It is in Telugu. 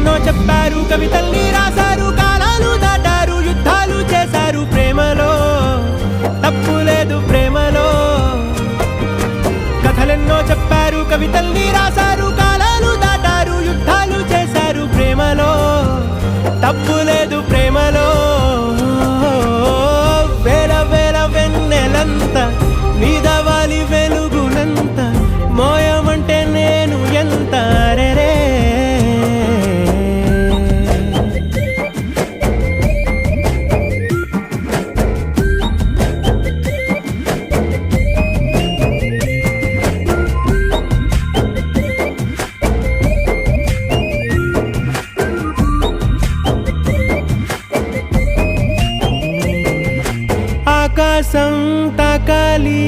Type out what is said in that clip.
కథలెన్నో చెప్పారు, కవితల్ని రాశారు, కాలాలు దాటారు, యుద్ధాలు చేశారు. ప్రేమలో తప్పు లేదు, ప్రేమలో. కథలెన్నో చెప్పారు, కవితల్ని రాశారు, కాలాలు దాటారు, యుద్ధాలు చేశారు. ప్రేమలో తప్పు లేదు, ప్రేమలో. వేల వేల వెన్నెలంత నీదవాలి వెలుగునంత, మోయమంటే నేను ఎంత రే. ఆకాశం తాకాలి